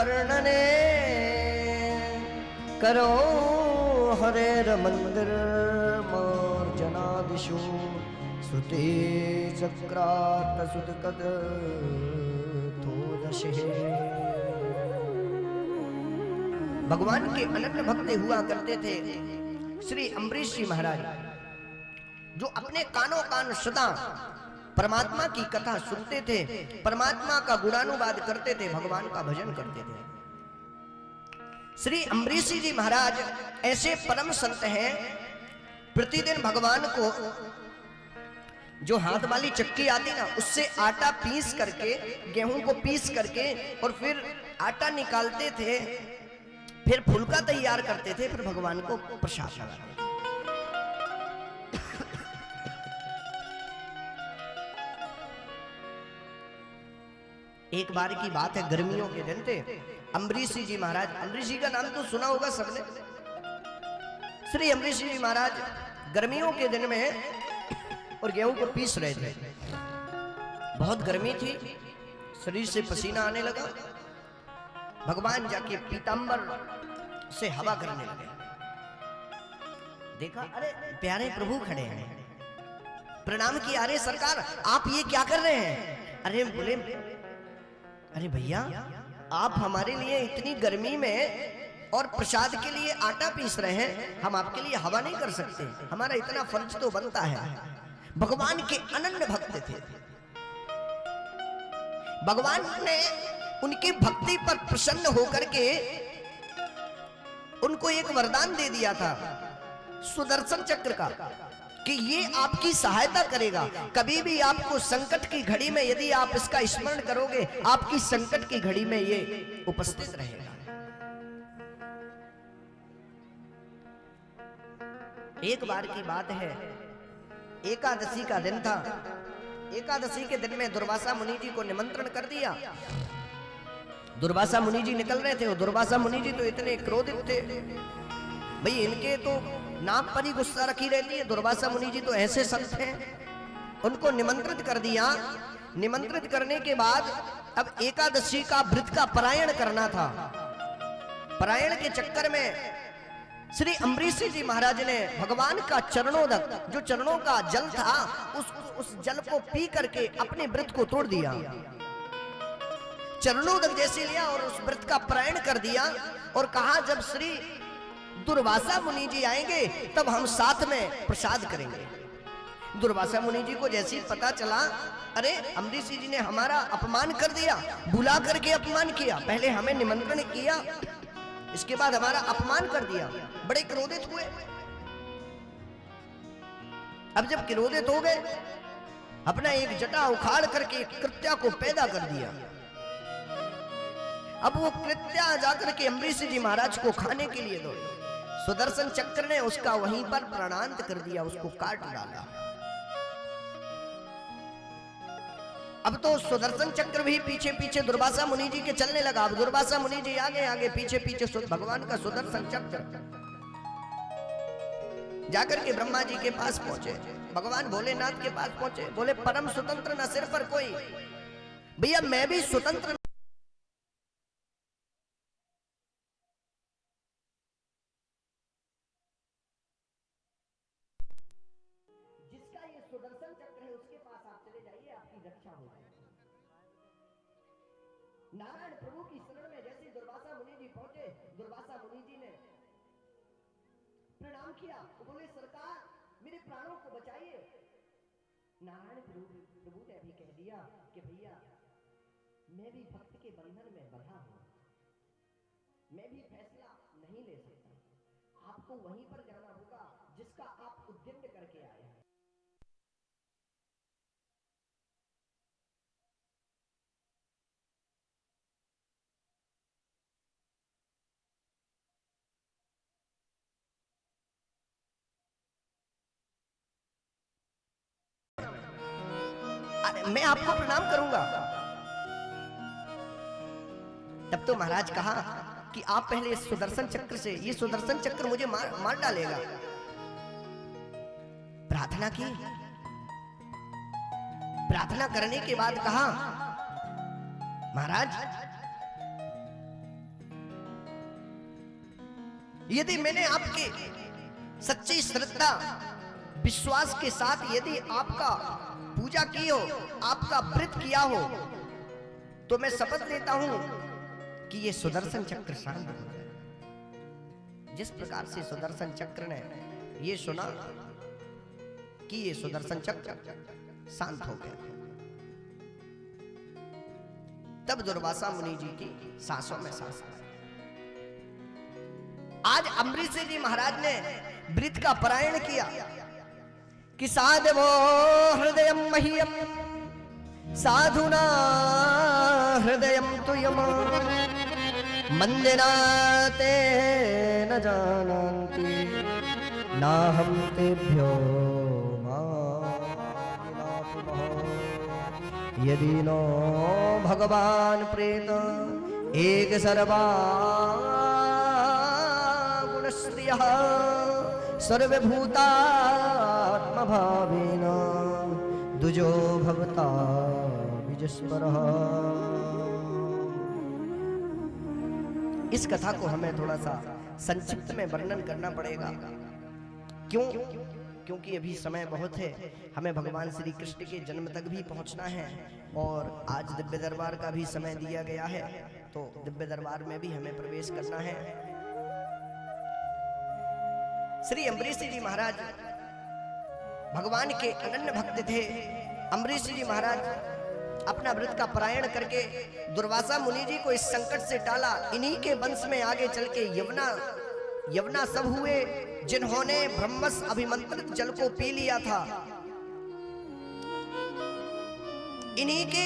वर्णने करो हरेर मंदिर मार्जनादिषु श्रुति चक्रात सुदकद थोदशे। भगवान के अनन्य भक्त हुआ करते थे श्री अम्बरीश जी महाराज, जो अपने कानों कान सदा परमात्मा की कथा सुनते थे, परमात्मा का गुणानुवाद करते थे, भगवान का भजन करते थे। श्री अम्बरीश जी महाराज ऐसे परम संत हैं, प्रतिदिन भगवान को जो हाथ वाली चक्की आती ना, उससे आटा पीस करके, गेहूं को पीस करके और फिर आटा निकालते थे, फिर फुलका तैयार करते थे, फिर भगवान को प्रसाद लगाते थे। एक बार की बात है, गर्मियों के दिन थे। अम्बरीश जी महाराज, अम्बरीश जी का नाम तो सुना होगा सबने। श्री अम्बरीश जी महाराज गर्मियों के दिन में और गेहूं को पीस रहे थे। बहुत गर्मी थी, शरीर से पसीना आने लगा। भगवान जाके पीतांबर से हवा करने लगे। देखा, अरे प्यारे प्रभु खड़े हैं, प्रणाम किया। अरे सरकार, आप ये क्या कर रहे हैं? अरे बोले, अरे भैया, आप हमारे लिए इतनी गर्मी में और प्रसाद के लिए आटा पीस रहे हैं, हम आपके लिए हवा नहीं कर सकते, हमारा इतना फर्ज तो बनता है। भगवान के अनन्य भक्त थे। भगवान ने उनकी भक्ति पर प्रसन्न होकर के उनको एक वरदान दे दिया था, सुदर्शन चक्र का, कि ये आपकी सहायता करेगा। कभी भी आपको संकट की घड़ी में यदि आप इसका स्मरण करोगे, आपकी संकट की घड़ी में ये उपस्थित रहेगा। एक बार की बात है, एकादशी का दिन था। एकादशी के दिन में दुर्वासा मुनि जी को निमंत्रण कर दिया। दुर्वासा मुनि जी निकल रहे थे, और दुर्वासा मुनि जी तो इतने क्रोधित थे, भाई इनके तो नाम पर ही गुस्सा रखी रहती है। दुर्वासा मुनि जी तो ऐसे संत हैं, उनको निमंत्रित कर दिया। निमंत्रित करने के बाद अब एकादशी का व्रत का परायण करना था। परायण के चक्कर में श्री अम्बरीश जी महाराज ने भगवान का चरणोदक, जो चरणों का जल था, उस जल को पी करके अपने व्रत को तोड़ दिया। चरणोदक जैसे लिया और उस व्रत का परायण कर दिया, और कहा जब श्री दुर्वासा मुनि जी आएंगे तब हम साथ में प्रसाद करेंगे। दुर्वासा मुनि जी को जैसे ही पता चला, अरे अम्बरीश जी ने हमारा अपमान कर दिया, बुला करके अपमान किया, पहले हमें निमंत्रण किया, इसके बाद हमारा अपमान कर दिया, बड़े क्रोधित हुए। अब जब क्रोधित हो गए, अपना एक जटा उखाड़ करके कृत्या को पैदा कर दिया। अब वो कृत्या जाकर के अम्बरीश जी महाराज को खाने के लिए दौड़े। सुदर्शन चक्र ने उसका वहीं पर प्राणांत कर दिया, उसको काट डाला। अब तो सुदर्शन चक्र भी पीछे पीछे दुर्वासा मुनि जी के चलने लगा। अब दुर्वासा मुनि जी आगे आगे, पीछे पीछे भगवान का सुदर्शन चक्र। जाकर के ब्रह्मा जी के पास पहुंचे, भगवान भोलेनाथ के पास पहुंचे। बोले, परम स्वतंत्र न सिर पर कोई। भैया मैं भी स्वतंत्र, जिसका ये सुदर्शन चक्र है उसके पास आप चले जाइए, आपकी रक्षा हो जाएगी। नारायण प्रभु की शरण में जैसे दुर्वासा मुनि जी पहुंचे, दुर्वासा मुनि जी ने प्रणाम किया। बोले, सरकार मेरे प्राणों को बचाइए। नारायण प्रभु ने भी कह दिया कि भैया मैं भी भक्त के बंधन में बंधा हूं, मैं भी फैसला नहीं ले सकता, आपको वहीं पर जाना होगा जिसका आप उद्यम करके आए हैं। मैं आपको प्रणाम करूंगा। तब तो महाराज कहा कि आप पहले सुदर्शन चक्र से, ये सुदर्शन चक्र मुझे मार डालेगा। प्रार्थना की। प्रार्थना करने के बाद कहा, महाराज यदि मैंने आपके सच्ची श्रद्धा विश्वास के साथ यदि आपका पूजा की हो, आपका व्रत किया हो, तो मैं शपथ लेता हूं कि ये सुदर्शन चक्र शांत हो जाए। जिस प्रकार से सुदर्शन चक्र ने ये सुना कि ये सुदर्शन चक्र शांत हो गया, तब दुर्वासा मुनि जी की सांसों में सांस आई। आज अम्बरीश जी महाराज ने व्रत का पारायण किया कि साधवो हृदयम मह्यम साधुना हृदयम तुयम मंदिरा ते न जानन्ति नाहं तेभ्यो यदि नो भगवान प्रेत एक सर्वा गुणश्रियः सर्वभूतात्मभावेन दुजो भवता विजस्परः। इस कथा को हमें थोड़ा सा संक्षिप्त में वर्णन करना पड़ेगा। क्यों? क्योंकि अभी समय बहुत है, हमें भगवान श्री कृष्ण के जन्म तक भी पहुंचना है और आज दिव्य दरबार का भी समय दिया गया है, तो दिव्य दरबार में भी हमें प्रवेश करना है। श्री अम्बरीश जी महाराज भगवान के अनन्य भक्त थे। अम्बरीश जी महाराज अपना व्रत का पारायण करके दुर्वासा मुनि जी को इस संकट से टाला। इन्हीं के वंश में आगे चल के यवना सब हुए जिन्होंने ब्रह्मस अभिमंत्रित जल को पी लिया था। इन्हीं के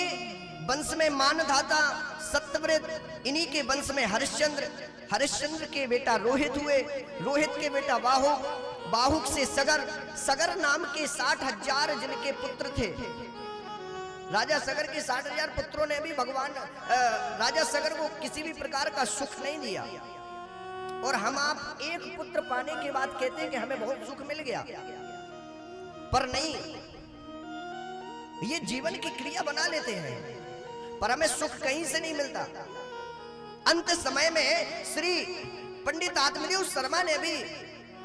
वंश में मानधाता सत्यव्रत, इन्हीं के वंश में हरिश्चंद्र के बेटा रोहित हुए, रोहित के बेटा बाहुक, बाहुक से सगर नाम के 60,000 जिनके पुत्र थे। राजा सगर के 60,000 पुत्रों ने भी भगवान राजा सगर को किसी भी प्रकार का सुख नहीं दिया, और हम आप एक पुत्र पाने के बाद कहते हैं कि हमें बहुत सुख मिल गया, पर नहीं, ये जीवन की क्रिया बना लेते हैं, पर हमें सुख कहीं से नहीं मिलता। अंत समय में श्री पंडित आत्मदेव शर्मा ने भी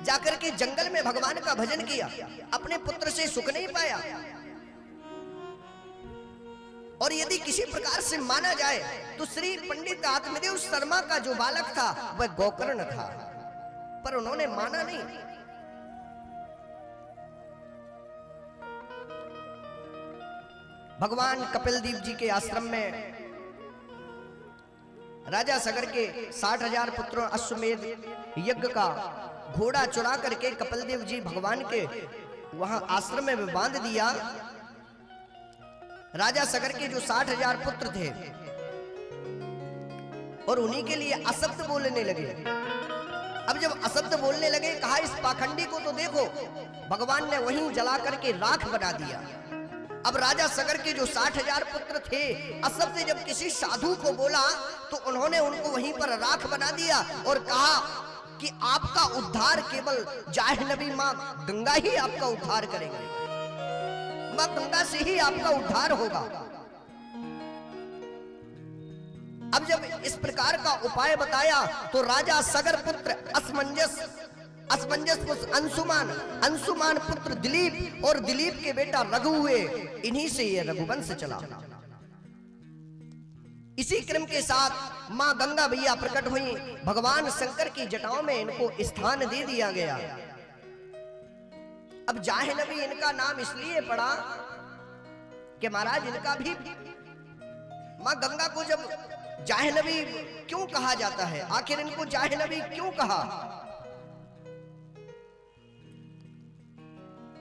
जाकर के जंगल में भगवान का भजन किया, अपने पुत्र से सुख नहीं पाया। और यदि किसी प्रकार से माना जाए तो श्री पंडित आत्मदेव शर्मा का जो बालक था वह गोकर्ण था, पर उन्होंने माना नहीं। भगवान कपिलदेव जी के आश्रम में राजा सगर के 60,000 पुत्रों अश्वमेध यज्ञ का घोड़ा चुरा करके कपिलदेव जी भगवान के वहां आश्रम में बांध दिया। राजा सगर के जो 60,000 पुत्र थे और उन्हीं के लिए अशब्द बोलने लगे। अब जब अशब्द बोलने लगे, कहा इस पाखंडी को तो देखो, भगवान ने वहीं जला करके राख बना दिया। अब राजा सगर के जो 60,000 पुत्र थे, अशब्द जब किसी साधु को बोला तो उन्होंने उनको वहीं पर राख बना दिया और कहा कि आपका उद्धार केवल जाह्नवी मां गंगा ही आपका उद्धार करेंगे, मां गंगा से ही आपका उद्धार होगा। अब जब इस प्रकार का उपाय बताया तो राजा सगर पुत्र असमंजस अंशुमान पुत्र दिलीप और दिलीप के बेटा रघु हुए। इन्हीं से ये रघुवंश चला। इसी क्रम के साथ मां गंगा भैया प्रकट हुई, भगवान शंकर की जटाओं में इनको स्थान दे दिया गया। अब जाह्नवी इनका नाम इसलिए पड़ा कि महाराज इनका भी मां गंगा को जब जाह्नवी क्यों कहा जाता है, आखिर इनको जाह्नवी क्यों कहा?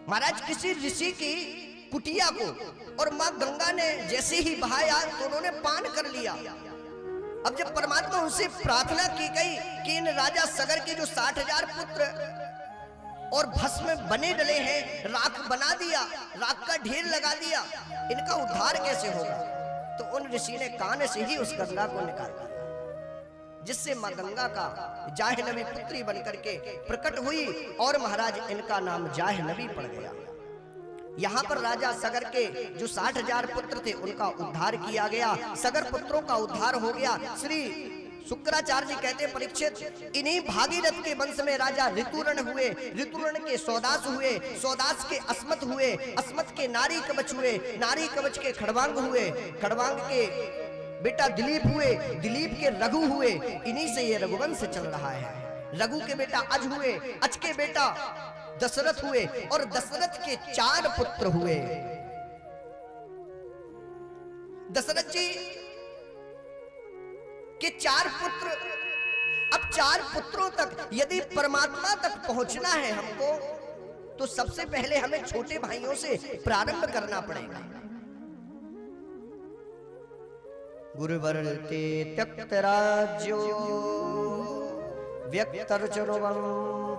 महाराज किसी ऋषि की कुटिया को और मां गंगा ने जैसे ही बहाया तो उन्होंने पान कर लिया। अब जब परमात्मा उनसे प्रार्थना की गई कि इन राजा सगर के जो 60,000 पुत्र और भस्म बने डले हैं, राख बना दिया, राख का ढेर लगा दिया, इनका उद्धार कैसे होगा? तो उन ऋषि ने कान से ही उस गंगा को निकाल दिया, जिससे मां गंगा का जाह्नवी पुत्री बनकर के प्रकट हुई और महाराज इनका नाम जाह्नवी पड़ गया। यहाँ पर राजा सगर के जो 60,000 पुत्र थे उनका उद्धार किया गया, सगर पुत्रों का उद्धार हो गया। श्री शुक्राचार्य जी कहते हैं परीक्षित, इन्हीं भागीरथ के वंश में राजा ऋतुरण हुए, ऋतुरण के सौदास हुए, सौदास के अस्मत हुए, अस्मत के नारी कवच हुए, नारी कवच के खड़वांग हुए, खड़वांग के बेटा दिलीप हुए, दिलीप के रघु हुए। इन्हीं से ये रघुवंश चल रहा है। रघु के बेटा अज हुए, अज के बेटा दशरथ हुए और दशरथ के 4 पुत्र हुए। दशरथ जी के 4 पुत्र। अब 4 पुत्रों तक यदि परमात्मा तक पहुंचना है हमको, तो सबसे पहले हमें छोटे भाइयों से प्रारंभ करना पड़ेगा। गुरुवर ते त्यक्त राज्यो व्यक्तर्चनुवं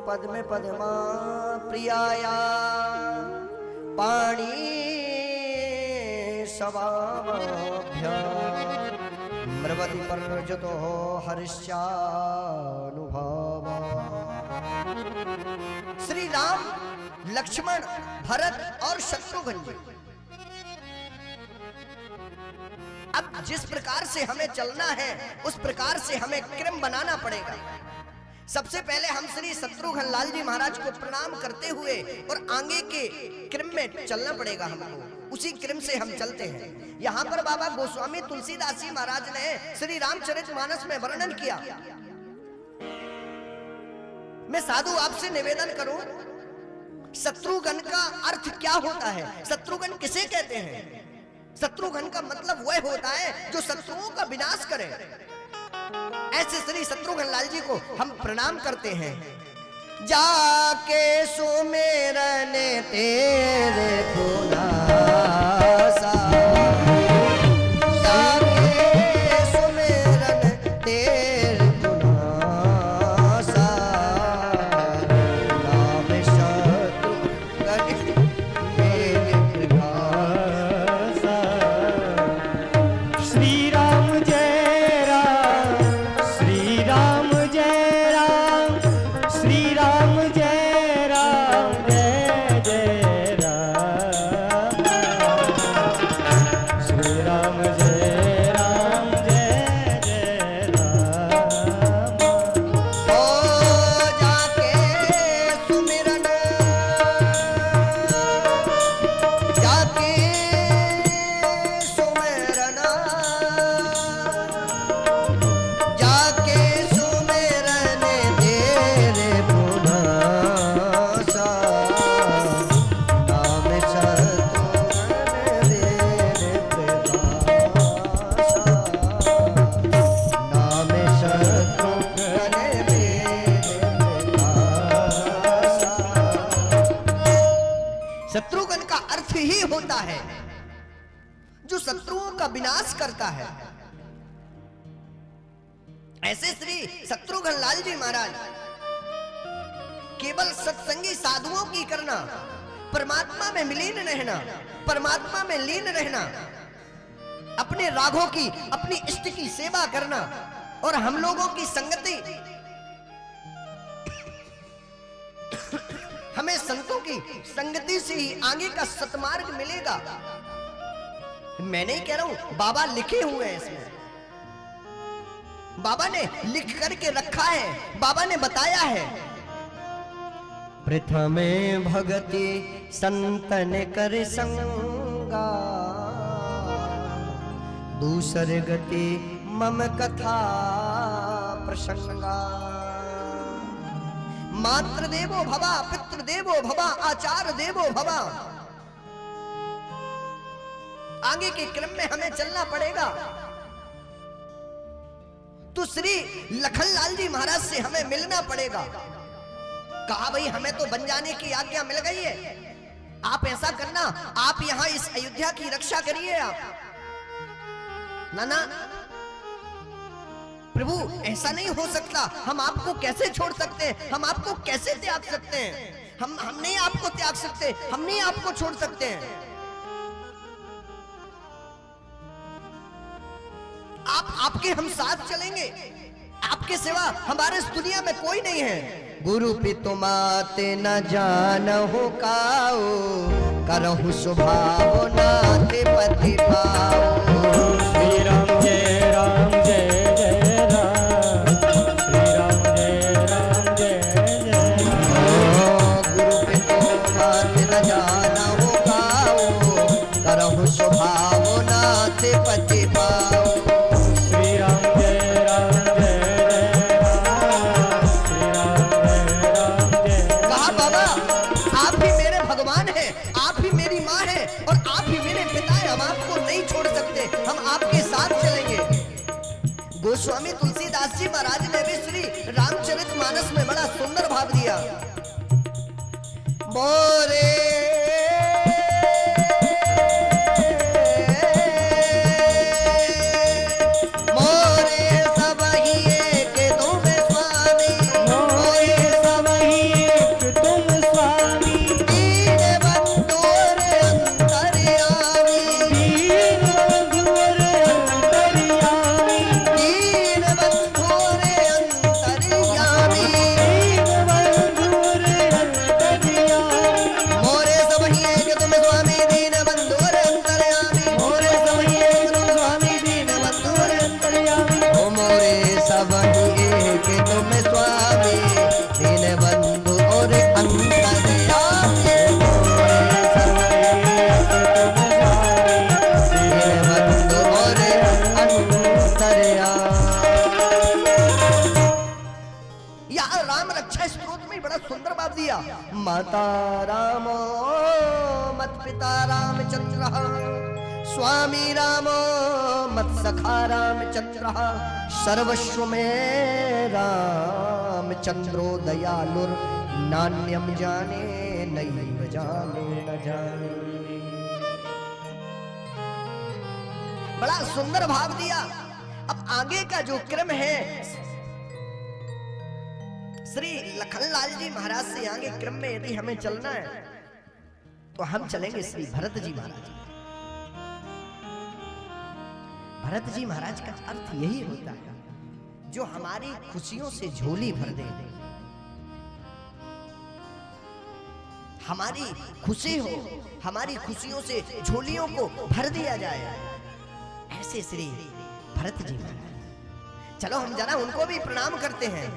पद्मे पद्मा प्रियाया पाणी सवाभ्या मृवति पर्जतो हर्षानुभाव। श्री राम, लक्ष्मण, भरत और शत्रुघ्न जी, अब जिस प्रकार से हमें चलना है उस प्रकार से हमें क्रम बनाना पड़ेगा। सबसे पहले हम श्री शत्रुघ्न लाल जी महाराज को प्रणाम करते हुए और आगे के क्रम में चलना पड़ेगा हमको, उसी क्रम से हम चलते हैं। यहाँ पर बाबा गोस्वामी तुलसीदास जी महाराज ने श्री रामचरितमानस में वर्णन किया। मैं साधु आपसे निवेदन करूं, शत्रुघ्न का अर्थ क्या होता है? शत्रुघ्न किसे कहते हैं? शत्रुघ्न का मतलब वह होता है जो शत्रुओं का विनाश करे। ऐसे श्री शत्रुघ्न लाल जी को हम प्रणाम करते हैं। जाके सुमेरन तेरे पुनासा, जाके सुमेरन तेरे पुनासा, नाम शत्रुघ्न मेरे प्रकाशा। श्री राम जय राम, श्री राम जय राम, श्री राम जय राम, जय जय राम। श्री राम जय राम, जय जय राम। ओ जाके सुमिरन, जाके सुमिरन, जाके सुमिरन तेरे पुनासा, नाम शत्रुघ्न मेरे प्रकाशा, नाम शत्रुघ्न मेरे प्रकाशा। शत्रुघ्न का अर्थ ही होता है जो शत्रुओं का विनाश करता है। ऐसे श्री शत्रुघ्न लाल जी महाराज केवल सत्संगी साधुओं की करना, परमात्मा में विलीन रहना, परमात्मा में लीन रहना, अपने राघों की, अपनी इष्ट की सेवा करना और हम लोगों की संगति, हमें संतों की संगति से ही आगे का सतमार्ग मिलेगा। मैं नहीं कह रहा हूं, बाबा लिखे हुए हैं इसमें, बाबा ने लिख करके रखा है, बाबा ने बताया है। प्रथमे भगति संतन कर संगा, दूसर गति मम कथा प्रसंगा। मातृ देवो भवा, पितृ देवो भवा, आचार्य देवो भवा। आगे के क्रम में हमें चलना पड़ेगा। तो श्री लखनलाल जी महाराज से हमें मिलना पड़ेगा। कहा भाई हमें तो बन जाने की आज्ञा मिल गई है, आप ऐसा करना, आप यहां इस अयोध्या की रक्षा करिए। आप ना प्रभु ऐसा नहीं हो सकता, हम आपको कैसे छोड़ सकते हैं, हम आपको कैसे त्याग सकते हैं, हम नहीं आपको त्याग सकते, हम नहीं आपको छोड़ सकते हैं। आपके हम साथ चलेंगे, आपके सिवा हमारे इस दुनिया में कोई नहीं है। गुरु पितु माते न जानहु काऊ, करहु स्वभाव नाते पति पाओ। श्री राम जय राम, जय जय राम। स्वामी तुलसीदास जी महाराज ने भी श्री रामचरितमानस में बड़ा सुंदर भाव दिया। मोरे माता रामो मत पिता रामचंद्र स्वामी रामो मत सखा रामचंद्र सर्वस्व में रामचंद्रो दयालुर नान्यम जाने नैव जाने न जाने। बड़ा सुंदर भाव दिया। अब आगे का जो क्रम है श्री लखनलाल जी महाराज से आगे क्रम में यदि हमें चलना है तो हम चलेंगे श्री भरत जी महाराज। भरत जी महाराज का अर्थ यही होता है जो हमारी खुशियों से झोली भर दे, हमारी खुशी हो, हमारी खुशियों से झोलियों को भर दिया जाए, ऐसे श्री भरत जी महाराज। चलो हम जरा उनको भी प्रणाम करते हैं।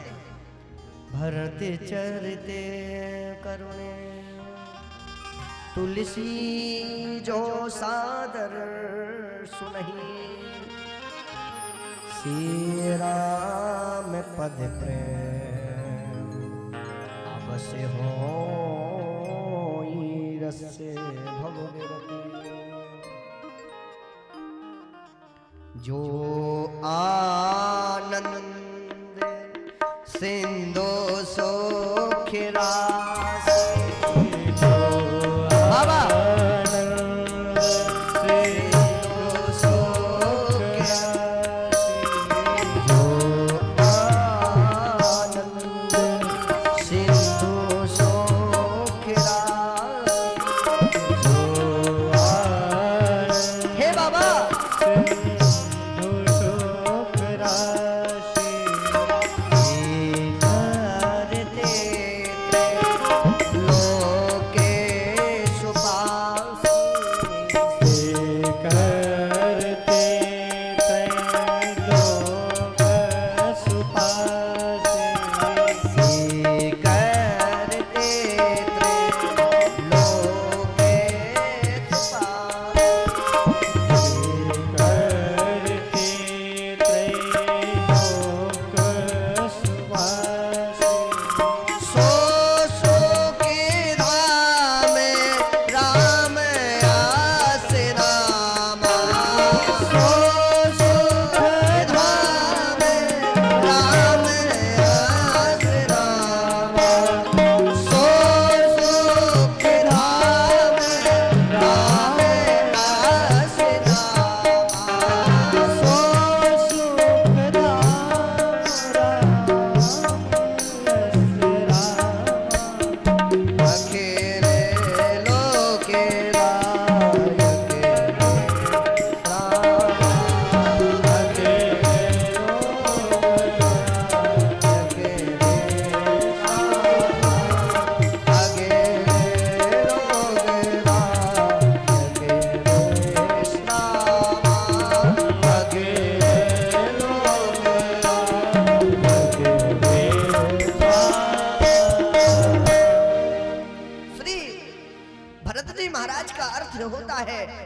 भरत चरिते करुणे तुलसी जो सादर सुनहि श्री राम पद प्रेम अवश्य हो रसे भव विरति। जो आनंद सिंधु सोखिरा बाबा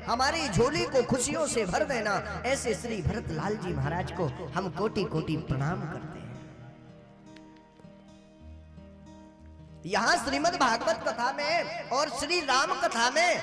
हमारी झोली को खुशियों से भर देना। ऐसे श्री भरत लाल जी महाराज को हम कोटि कोटि प्रणाम करते हैं। यहाँ श्रीमद् भागवत कथा में और श्री राम कथा में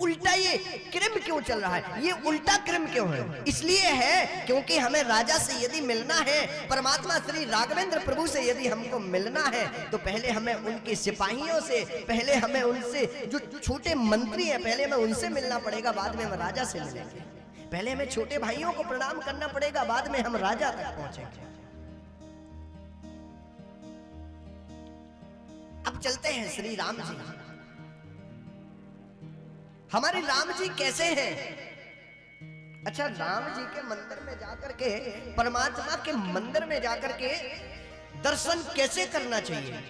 उल्टा ये क्रम क्यों चल रहा है, ये उल्टा क्रम क्यों है? इसलिए है क्योंकि हमें राजा से यदि मिलना है, परमात्मा श्री राघवेंद्र प्रभु से यदि हमको मिलना है, तो पहले हमें उनके सिपाहियों से, पहले हमें उनसे जो छोटे मंत्री हैं, पहले हमें उनसे मिलना पड़ेगा, बाद में हम राजा से मिलेंगे। पहले हमें छोटे भाइयों को प्रणाम करना पड़ेगा, बाद में हम राजा तक पहुंचेंगे। अब चलते हैं श्री राम जी। हमारे राम जी कैसे हैं? अच्छा, राम जी के मंदिर में जाकर के, परमात्मा के मंदिर में जाकर के दर्शन कैसे करना चाहिए?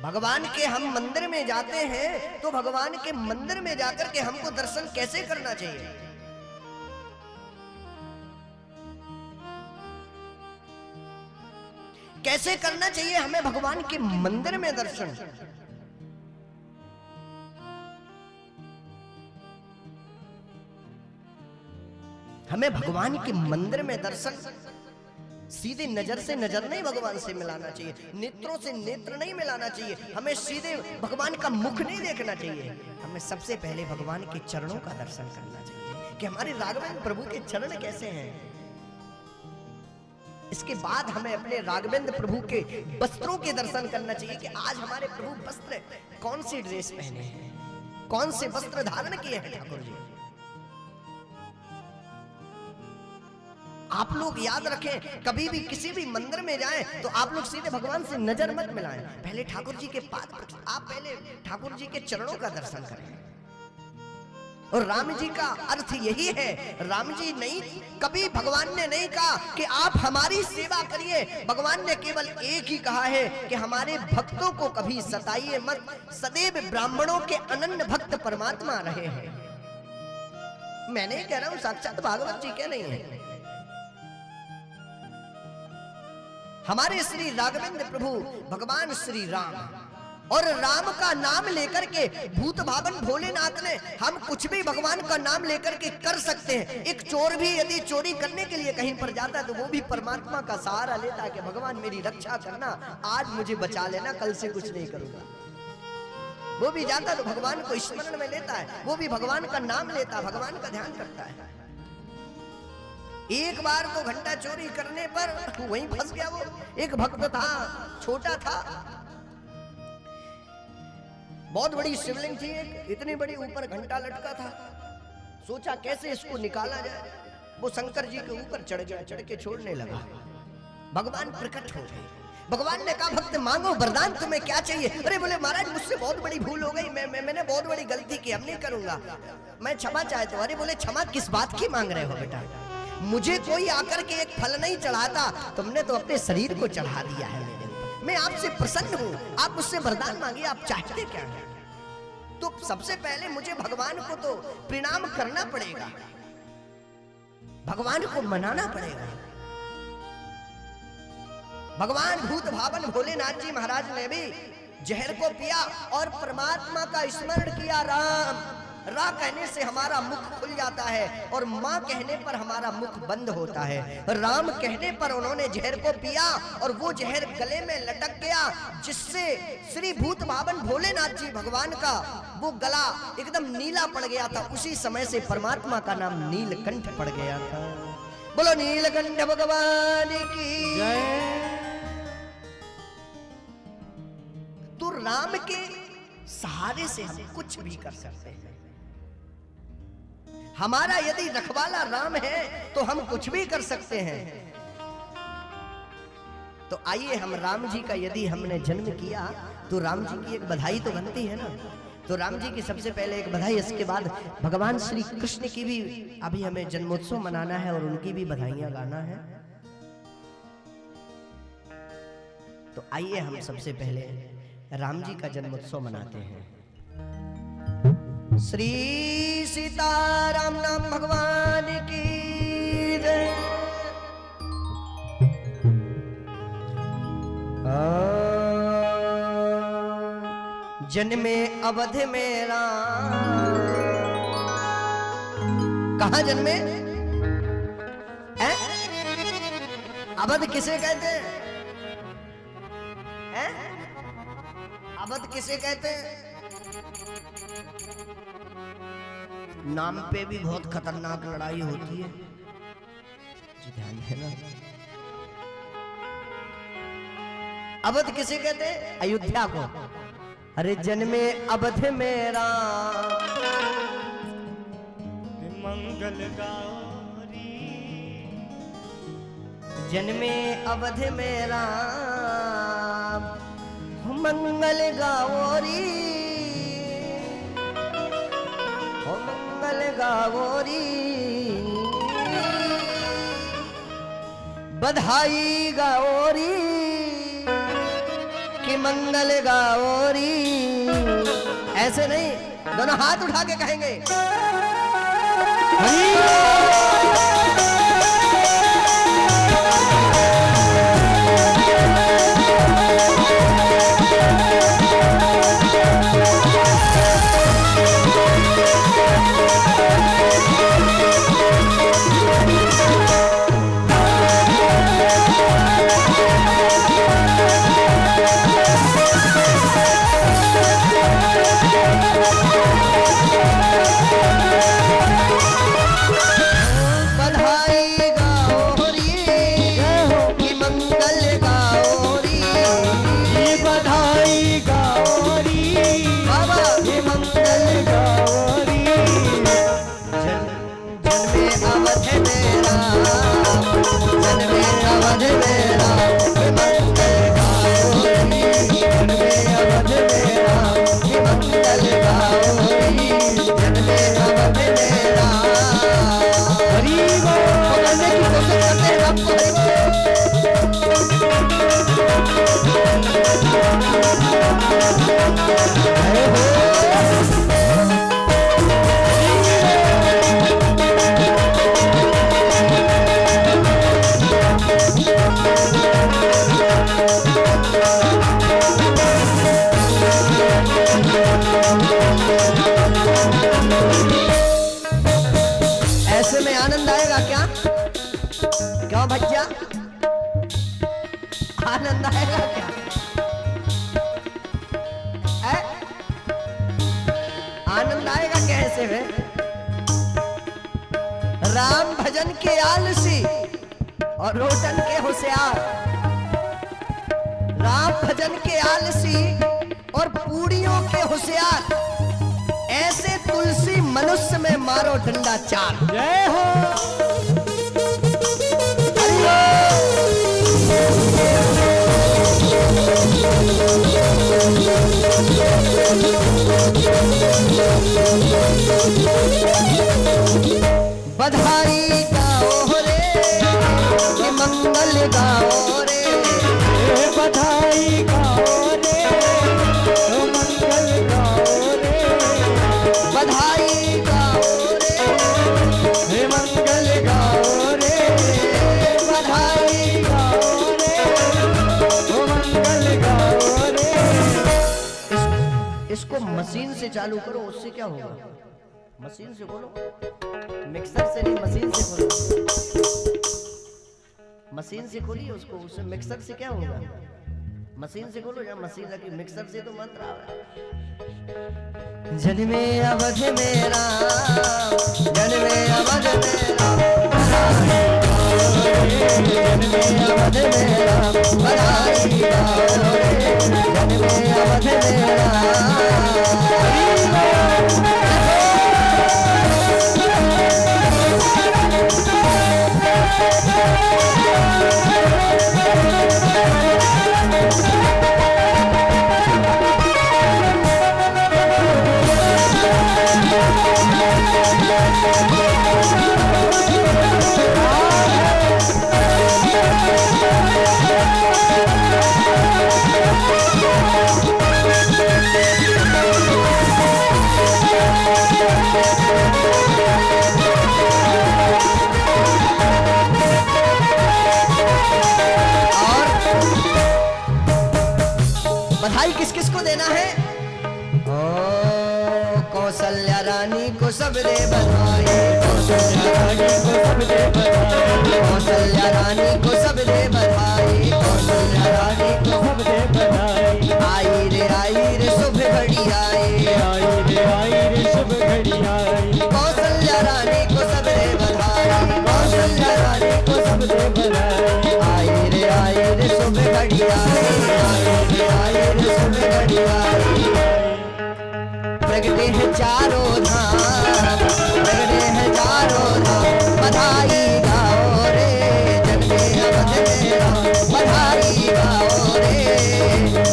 भगवान के हम मंदिर में जाते हैं तो भगवान के मंदिर में जाकर के हमको दर्शन कैसे करना चाहिए? कैसे करना चाहिए हमें भगवान के मंदिर में दर्शन? हमें भगवान के मंदिर में दर्शन सीधे नजर से नजर नहीं भगवान से मिलाना चाहिए, नेत्रों से नेत्र नहीं मिलाना चाहिए, हमें सीधे भगवान का मुख नहीं देखना चाहिए। हमें सबसे पहले भगवान के चरणों का दर्शन करना चाहिए कि हमारे राघवेंद्र प्रभु के चरण कैसे हैं। इसके बाद हमें अपने राघवेंद्र प्रभु के वस्त्रों के दर्शन करना चाहिए कि आज हमारे प्रभु वस्त्र कौन सी ड्रेस पहने हैं, कौन से वस्त्र धारण किए हैं ठाकुर जी। आप लोग याद रखें, कभी भी किसी भी मंदिर में जाएं तो आप लोग सीधे भगवान से नजर मत मिलाएं, पहले ठाकुर जी के पाद, आप पहले ठाकुर जी के चरणों का दर्शन करें। और राम जी का अर्थ यही है, राम जी नहीं, कभी भगवान ने नहीं कहा कि आप हमारी सेवा करिए, भगवान ने केवल एक ही कहा है कि हमारे भक्तों को कभी सताइए मत, सदैव ब्राह्मणों के अनन्य भक्त परमात्मा रहे हैं। मैं नहीं कह रहा हूं, साक्षात भागवत जी कह नहीं है। हमारे श्री राघवेंद्र प्रभु भगवान श्री राम, और राम का नाम लेकर के भूत भावन भोलेनाथ ने, हम कुछ भी भगवान का नाम लेकर के कर सकते हैं। एक चोर भी यदि चोरी करने के लिए कहीं पर जाता है तो वो भी परमात्मा का सहारा लेता है कि भगवान मेरी रक्षा करना, आज मुझे बचा लेना, कल से कुछ नहीं करूंगा। वो भी जाता तो भगवान को स्मरण में लेता है, वो भी भगवान का नाम लेता है, भगवान का ध्यान करता है। एक बार तो घंटा चोरी करने पर वहीं फंस गया। वो एक भक्त था, छोटा था, बहुत बड़ी शिवलिंग थी, एक इतनी बड़ी ऊपर घंटा लटका था। सोचा कैसे इसको निकाला जाए, वो शंकर जी के ऊपर चढ़ गया, चढ़ के छोड़ने लगा। भगवान प्रकट हो गए, भगवान ने कहा भक्त मांगो वरदान, तुम्हें क्या चाहिए? अरे बोले महाराज मुझसे बहुत बड़ी भूल हो गई, मैंने बहुत बड़ी गलती की, अब नहीं करूंगा, मैं क्षमा चाहता हूं। अरे बोले क्षमा किस बात की मांग रहे हो बेटा? मुझे कोई आकर के एक फल नहीं चढ़ाता, तुमने तो अपने शरीर को चढ़ा दिया है मेरे ऊपर। मैं आपसे प्रसन्न हूं, आप मुझसे वरदान मांगिए, आप चाहते क्या है? तो सबसे पहले मुझे भगवान को तो प्रणाम करना पड़ेगा, भगवान को मनाना पड़ेगा। भगवान भूत भावन भोलेनाथ जी महाराज ने भी जहर को पिया और परमात्मा का स्मरण किया। राम रा कहने से हमारा मुख खुल जाता है और माँ कहने पर हमारा मुख बंद होता है। राम कहने पर उन्होंने जहर को पिया और वो जहर गले में लटक गया, जिससे श्री भूत भावन भोलेनाथ जी भगवान का वो गला एकदम नीला पड़ गया था। उसी समय से परमात्मा का नाम नीलकंठ पड़ गया था। बोलो नीलकंठ भगवान की जय। तो राम के सहारे से हम कुछ भी कर सकते हैं। हमारा यदि रखवाला राम है तो हम कुछ भी कर सकते हैं। तो आइए हम राम जी का यदि हमने जन्म किया तो राम जी की एक बधाई तो बनती है ना। तो राम जी की सबसे पहले एक बधाई, इसके बाद भगवान श्री कृष्ण की भी अभी हमें जन्मोत्सव मनाना है और उनकी भी बधाइयां गाना है। तो आइए हम सबसे पहले राम जी का जन्मोत्सव मनाते हैं। श्री सीताराम नाम भगवान की जय। जन्मे अवध में राम। कहां जन्मे? अवध किसे कहते हैं? अवध किसे कहते हैं? नाम पे भी बहुत खतरनाक लड़ाई होती है जी, ध्यान देना। अवध किसे कहते हैं? अयोध्या को। अरे जन्मे अवध मेरा मंगल गौरी, जन्मे अवध मेरा मंगल गौरी, हो मंगल गौरी, बधाई गौरी कि मंगल गौरी। ऐसे नहीं, दोनों हाथ उठा के कहेंगे ऐसे में आनंद आएगा क्या? क्यों भैया, आनंद आएगा क्या? आनंद आएगा क्या ऐसे में? राम भजन के आलसी और रोटन के होशियार, राम भजन के आलसी और पूड़ियों के होशियार, ऐसे तुलसी मनुष्य में मारो डंडा चार। जय हो। बधाई गाओ रे कि मंगल गाओ रे, बधाई गाओ रे, मंगल गाओ रे, बधाई गाओ रे, मंगल गाओ रे, बधाई गाओ रे, मंगल गाओ रे। इसको मशीन से चालू करो, उससे क्या होगा? मशीन से बोलो, मिक्सर से नहीं, मशीन से खोलो, मशीन से खोलिए उसको, उससे मिक्सर से क्या होगा? मशीन से खोलो, या मशीन रखी, मिक्सर से तो मंत्र आ रहा है। जन्मे अवध मेरा, जन्मे अवध मेरा, जन्मे अवध मेरा, बधाई गाओ रे, जन्मे अवध मेरा। बधाई किस किस को देना है? ओ कौशल्या रानी को सब दे बधाई, कौशल्या रानी को सब दे बधाई, कौशल्या रानी को सब दे बधाई, कौशल्या रानी को सब दे बधाई। आई रे शुभ घड़ी आई, आई रे शुभ घड़ी आई, दे बधाई। आए रे सुबह घड़ी आए रे सुबह घड़ी आई। प्रगटे है चारों धाम, प्रगटे है चारों धाम, बधाई गाओ रे जग में अवध मेरा, बधाई गाओ रे,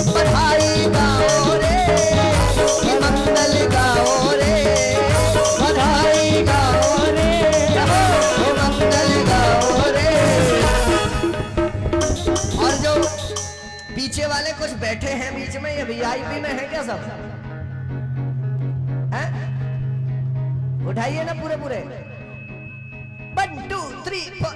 बधाई गाओ रे, कि मंगल गाओ रे, बधाई गाओ रे, ओ मंगल गाओ रे। और जो पीछे वाले कुछ बैठे हैं बीच में, ये वीआईपी में है क्या सब? हैं? उठाइए ना पूरे पूरे। 1 2 3 4